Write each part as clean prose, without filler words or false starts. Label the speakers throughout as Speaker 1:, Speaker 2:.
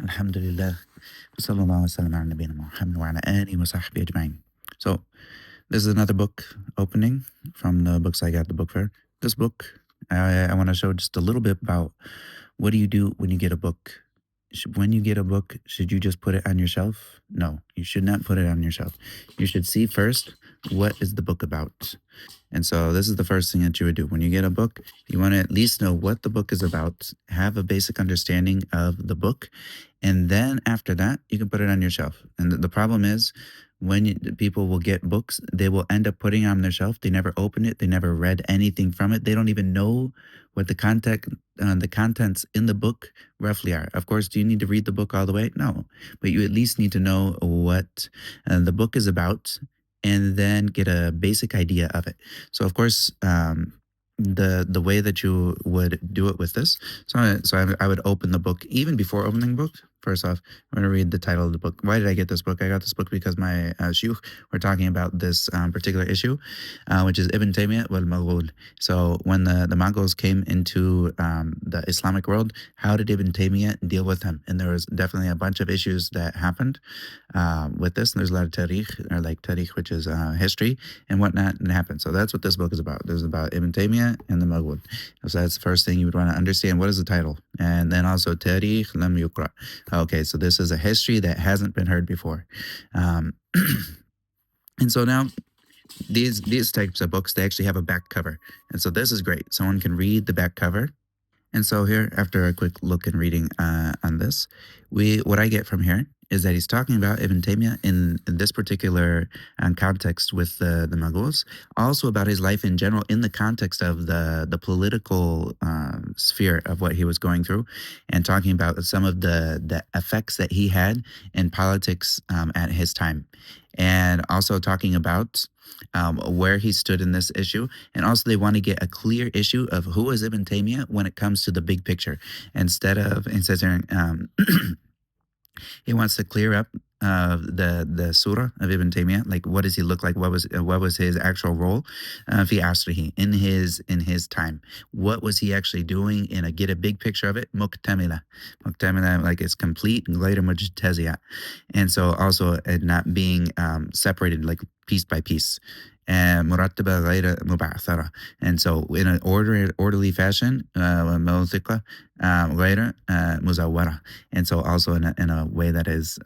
Speaker 1: Alhamdulillah. Sallallahu wasallam ala nabiyyina Muhammad wa ala alihi wa sahbihi ajma'in. So, this is another book opening from the books I got at the book fair. This book, I want to show just a little bit about what do you do when you get a book. When you get a book, should you just put it on your shelf? No, you should not put it on your shelf. You should see first, what is the book about? And so this is the first thing that you would do. When you get a book, you want to at least know what the book is about, have a basic understanding of the book, and then after that, you can put it on your shelf. And the problem is when people will get books, they will end up putting it on their shelf. They never open it. They never read anything from it. They don't even know what the contents in the book roughly are. Of course, do you need to read the book all the way? No, but you at least need to know what the book is about, and then get a basic idea of it. So, of course, the way that you would do it with this. So I would open the book even before opening the book. First off, I'm going to read the title of the book. Why did I get this book? I got this book because my shuyukh were talking about this particular issue, which is Ibn Taymiyyah wal Maghul. So when the Mongols came into the Islamic world, how did Ibn Taymiyyah deal with them? And there was definitely a bunch of issues that happened with this. And there's a lot of tarikh, or like tarikh, which is history and whatnot, and happened. So that's what this book is about. This is about Ibn Taymiyyah and the Maghul. So that's the first thing you would want to understand. What is the title? And then also tarikh lam yuqra. Okay, so this is a history that hasn't been heard before. And so now these types of books, they actually have a back cover. And so this is great. Someone can read the back cover. And so here, after a quick look and reading on this, what I get from here is that he's talking about Ibn Taymiyyah in this particular context with the Mughals, also about his life in general in the context of the political sphere of what he was going through, and talking about some of the effects that he had in politics at his time, and also talking about where he stood in this issue. And also they want to get a clear issue of who is Ibn Taymiyyah when it comes to the big picture. It says here, he wants to clear up the surah of Ibn Taymiyyah, like what does he look like? What was his actual role fi asrihi, in his time? What was he actually doing? And get a big picture of it. Muktamila, like it's complete, ghayr mujtazi'a, and so also it not being separated like piece by piece. مرتبة غير مبعثرة, and so in an orderly fashion, موثقة غير مزورة, and so also in a way that is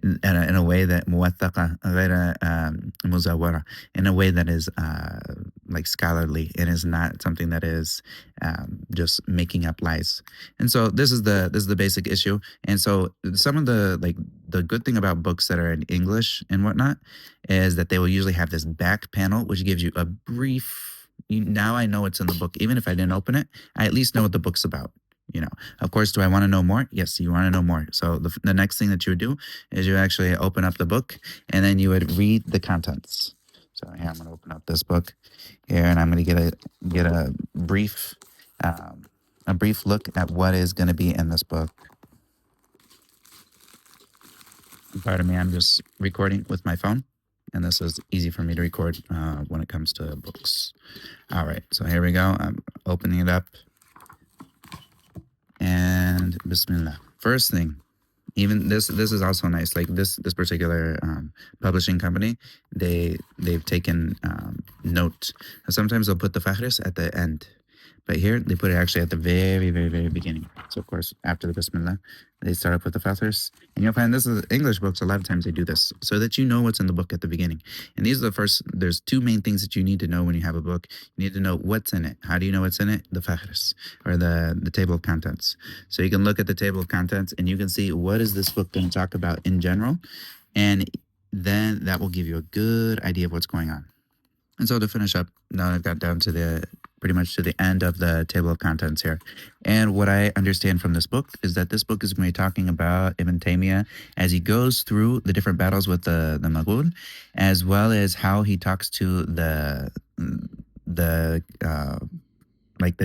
Speaker 1: in a way that موثقة غير مزورة, in a way that is like scholarly and is not something that is just making up lies. And so this is the basic issue. And so some of the good thing about books that are in English and whatnot is that they will usually have this back panel, which gives you a brief. Now I know it's in the book. Even if I didn't open it, I at least know what the book's about. Of course, do I want to know more? Yes, you want to know more. So the next thing that you would do is you actually open up the book, and then you would read the contents. So here, I'm going to open up this book here, and I'm going to get a brief look at what is going to be in this book. Pardon me, I'm just recording with my phone, and this is easy for me to record when it comes to books. All right, so here we go. I'm opening it up, and Bismillah. First thing, even this is also nice. Like this particular publishing company, they've taken note. Sometimes they'll put the fahris at the end, but here they put it actually at the very, very, very beginning. So of course, after the Bismillah, they start up with the fahris. And you'll find this is English books. A lot of times they do this so that you know what's in the book at the beginning. And these are there's two main things that you need to know when you have a book. You need to know what's in it. How do you know what's in it? The fahris, or the table of contents. So you can look at the table of contents and you can see what is this book going to talk about in general. And then that will give you a good idea of what's going on. And so to finish up, now I've got down to pretty much to the end of the table of contents here. And what I understand from this book is that this book is going to be talking about Ibn Taymiyyah as he goes through the different battles with the Mughal, as well as how he talks to the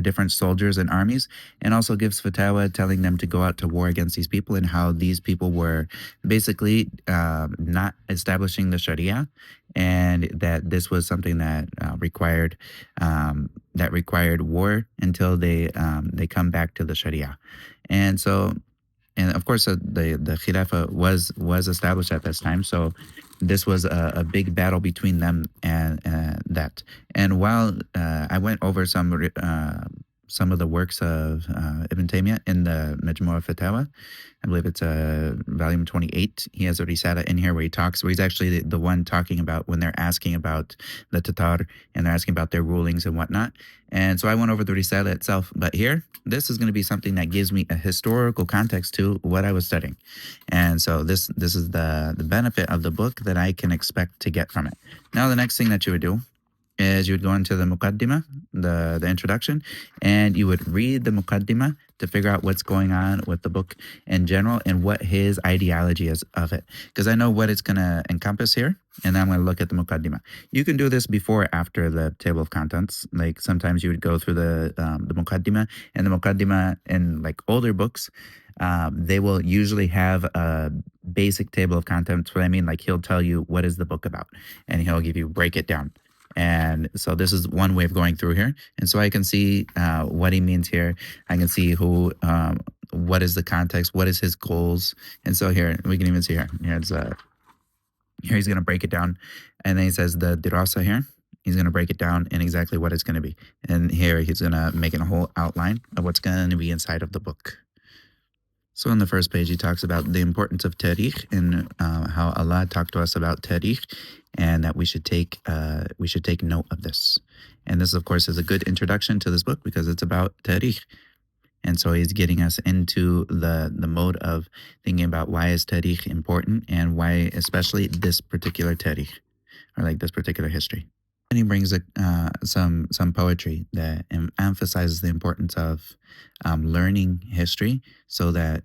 Speaker 1: different soldiers and armies, and also gives fatwa telling them to go out to war against these people, and how these people were basically not establishing the Sharia, and that this was something that required war until they come back to the Sharia. And so, and of course, the Khilafah was established at this time. So this was a big battle between them and that. And while I went over some of the works of Ibn Taymiyyah in the Majmu' al-Fatawa, I believe it's volume 28. He has a risala in here where he talks, where he's actually the one talking about when they're asking about the Tatar and they're asking about their rulings and whatnot. And so I went over the risala itself. But here, this is going to be something that gives me a historical context to what I was studying. And so this is the benefit of the book that I can expect to get from it. Now, the next thing that you would do is you would go into the muqaddimah, the introduction, and you would read the muqaddimah to figure out what's going on with the book in general and what his ideology is of it. Because I know what it's going to encompass here, and then I'm going to look at the muqaddimah. You can do this before or after the table of contents. Like sometimes you would go through the muqaddimah, and the muqaddimah in like older books, they will usually have a basic table of contents. What I mean, like he'll tell you what is the book about, and he'll give you break it down. And so this is one way of going through here. And so I can see what he means here. I can see what is the context, what is his goals. And so here, we can even see here. Here he's going to break it down. And then he says the dirasa here. He's going to break it down and exactly what it's going to be. And here he's going to make a whole outline of what's going to be inside of the book. So on the first page, he talks about the importance of tarikh and how Allah talked to us about tarikh, and that we should take note of this. And this, of course, is a good introduction to this book because it's about tarikh. And so he's getting us into the mode of thinking about why is tarikh important and why especially this particular tarikh, or like this particular history. And he brings some poetry that emphasizes the importance of learning history, so that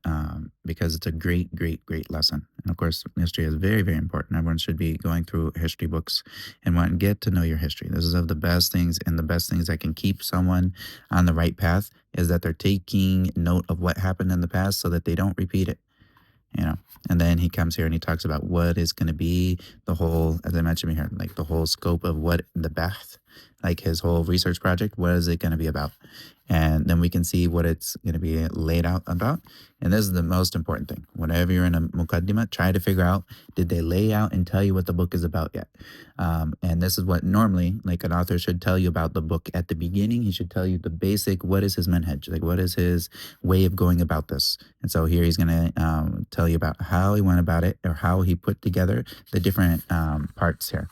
Speaker 1: because it's a great, great, great lesson. And of course, history is very, very important. Everyone should be going through history books and want to get to know your history. This is of the best things, and the best things that can keep someone on the right path is that they're taking note of what happened in the past so that they don't repeat it. And then he comes here and he talks about what is going to be the whole, as I mentioned here, like the whole scope of what the bahth, like his whole research project, what is it going to be about? And then we can see what it's going to be laid out about. And this is the most important thing. Whenever you're in a muqaddimah, try to figure out, did they lay out and tell you what the book is about yet? And this is what normally, like an author should tell you about the book at the beginning. He should tell you the basic, what is his manhaj? Like what is his way of going about this? And so here he's going to tell you about how he went about it, or how he put together the different parts here.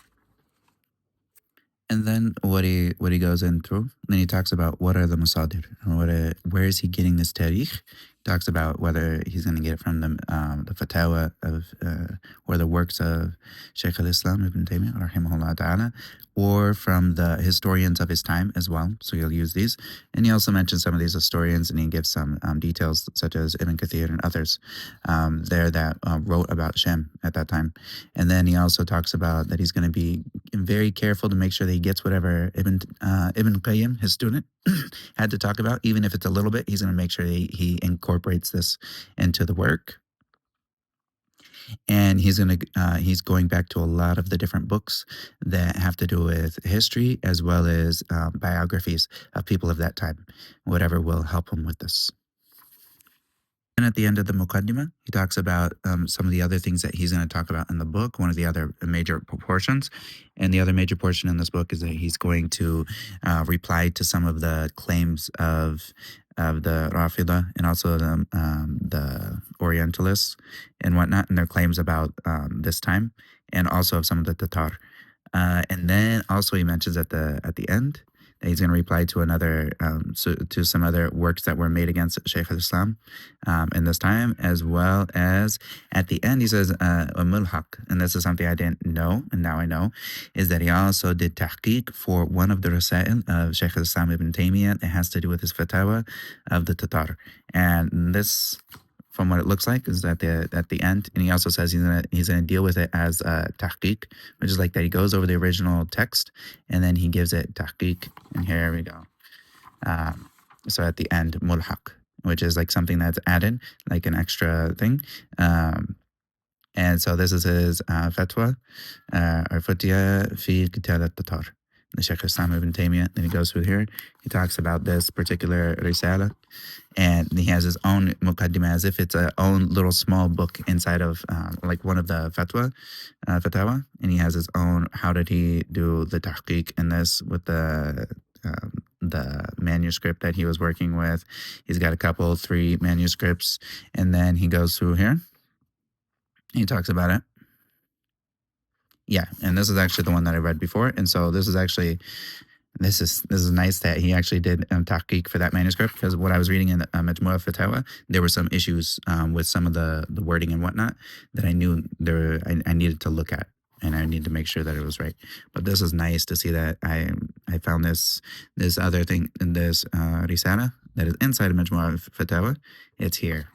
Speaker 1: And then what he goes in through, then he talks about what are the masadir, and where is he getting this tarikh. He talks about whether he's going to get it from the fatawa of or the works of Shaykh al-Islam Ibn Taymiyyah rahimahullah ta'ala, or from the historians of his time as well. So he'll use these. And he also mentions some of these historians, and he gives some details such as Ibn Kathir and others there that wrote about Shem at that time. And then he also talks about that he's going to be very careful to make sure that he gets whatever Ibn Qayyim, his student, had to talk about. Even if it's a little bit, he's going to make sure he incorporates this into the work. And he's going back to a lot of the different books that have to do with history, as well as biographies of people of that time, whatever will help him with this. And at the end of the Muqaddimah, he talks about some of the other things that he's going to talk about in the book, one of the other major portions. And the other major portion in this book is that he's going to reply to some of the claims of the Rafida, and also the Orientalists and whatnot, and their claims about this time, and also of some of the Tatar. And then also he mentions at the end that he's going to reply to to some other works that were made against Shaykh al-Islam in this time, as well as at the end he says mulhaq, and this is something I didn't know and now I know, is that he also did tahqiq for one of the rasail of Shaykh al-Islam Ibn Taymiyyah that has to do with his fatawa of the Tatar. And this, from what it looks like, is at the end. And he also says he's gonna deal with it as tahqiq, which is like that he goes over the original text and then he gives it tahqiq. And here we go. So at the end, mulhaq, which is like something that's added, like an extra thing. And so this is his fatwa, or futiya fi qital al-Tatar. the Shaykh Islam ibn Taymiyyah. Then he goes through here. He talks about this particular risala, and he has his own muqaddimah as if it's a own little small book inside of like one of the fatawa, and he has his own. How did he do the tahqiq in this with the manuscript that he was working with? He's got a couple, 3 manuscripts, and then he goes through here. He talks about it. Yeah, and this is actually the one that I read before, and so this is actually this is nice that he actually did tahqiq for that manuscript, because what I was reading in Majmu'ah Fatawa, there were some issues with some of the wording and whatnot that I knew I needed to look at, and I need to make sure that it was right. But this is nice to see that I found this other thing in this risala that is inside of Majmu'ah Fatawa. It's here,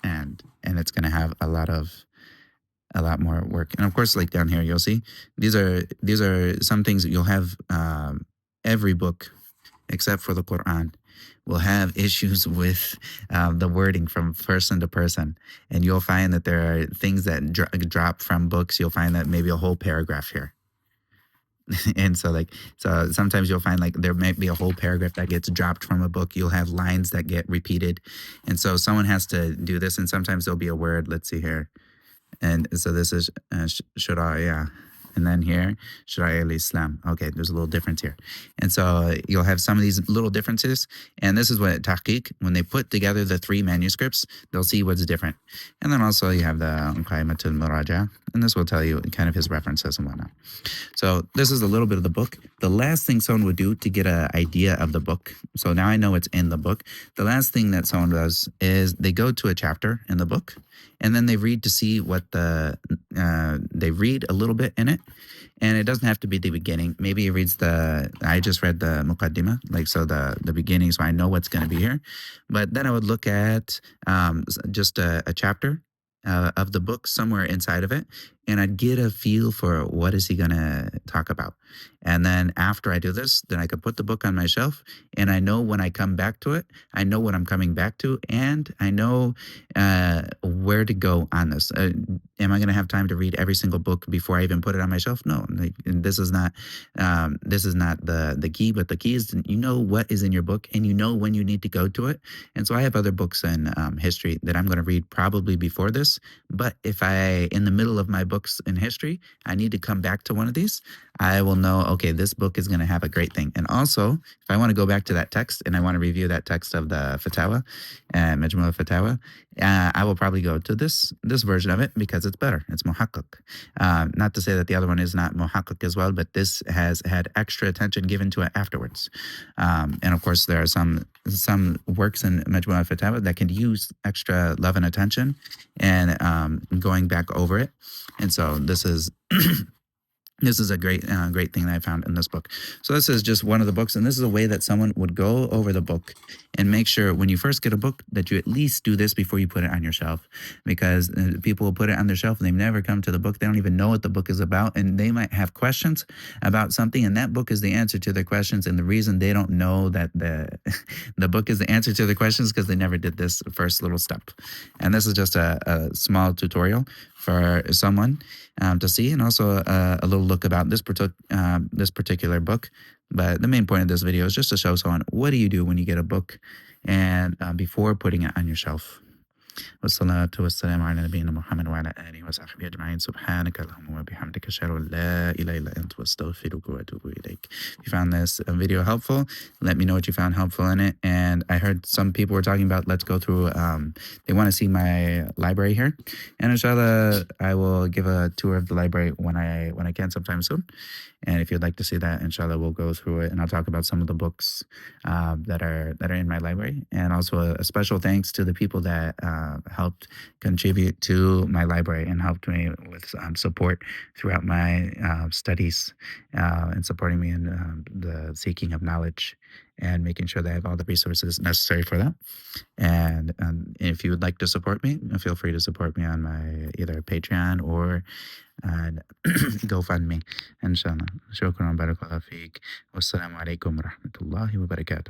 Speaker 1: and it's going to have a lot more work. And of course, like down here, you'll see these are some things that you'll have. Every book, except for the Quran, will have issues with the wording from person to person, and you'll find that there are things that drop from books. You'll find that maybe a whole paragraph here. And so sometimes you'll find like there might be a whole paragraph that gets dropped from a book. You'll have lines that get repeated, and so someone has to do this. And sometimes there'll be a word. Let's see here. And so this is Shariah. And then here, Shariah al-Islam. Okay, there's a little difference here. And so you'll have some of these little differences. And this is what tahqiq, when they put together the 3 manuscripts, they'll see what's different. And then also you have the Qaimat al-Muraja. And this will tell you kind of his references and whatnot. So this is a little bit of the book. The last thing someone would do to get an idea of the book, so now I know it's in the book. The last thing that someone does is they go to a chapter in the book, and then they read to see what they read a little bit in it. And it doesn't have to be the beginning. Maybe he reads I just read the muqaddimah, like so the beginning, so I know what's going to be here. But then I would look at just a chapter of the book somewhere inside of it, and I'd get a feel for what is he going to talk about. And then after I do this, then I could put the book on my shelf, and I know when I come back to it, I know what I'm coming back to, and I know where to go on this. Am I going to have time to read every single book before I even put it on my shelf? No, this is not the key, but the key is you know what is in your book, and you know when you need to go to it. And so I have other books in history that I'm going to read probably before this, but if in the middle of my books in history, I need to come back to one of these, I will know, okay, this book is going to have a great thing. And also, if I want to go back to that text and I want to review that text of the Fatawa, Majmu'ah Fatawa, I will probably go to this version of it because it's better. It's muhakkak. Not to say that the other one is not muhakkak as well, but this has had extra attention given to it afterwards. And of course, there are some works in Majmu'ah Fatawa that can use extra love and attention and going back over it. And so this is this is a great thing that I found in this book. So this is just one of the books, and this is a way that someone would go over the book and make sure when you first get a book that you at least do this before you put it on your shelf, because people will put it on their shelf and they never come to the book. They don't even know what the book is about, and they might have questions about something, and that book is the answer to their questions. And the reason they don't know that the book is the answer to their questions because they never did this first little step. And this is just a small tutorial for someone to see, and also a little look about this particular book. But the main point of this video is just to show someone what do you do when you get a book and before putting it on your shelf. والصلاة والسلام على نبينا محمد وعلى آله وصحبه أجمعين سبحانك اللهم وبحمدك أشهد أن لا إله إلا أنت وأستغفرك وأتوب إليك. If you found this video helpful, let me know what you found helpful in it. And I heard some people were talking about let's go through, they want to see my library here. And inshallah, I will give a tour of the library when I can sometime soon. And if you'd like to see that, inshallah, we'll go through it, and I'll talk about some of the books that are in my library. And also a special thanks to the people that helped contribute to my library and helped me with support throughout my studies and supporting me in the seeking of knowledge and making sure that I have all the resources necessary for that. And if you would like to support me, feel free to support me on my either Patreon or GoFundMe. Inshallah. Shukran, barakallah feek. Wassalamu alaikum wa rahmatullahi wa barakatuh.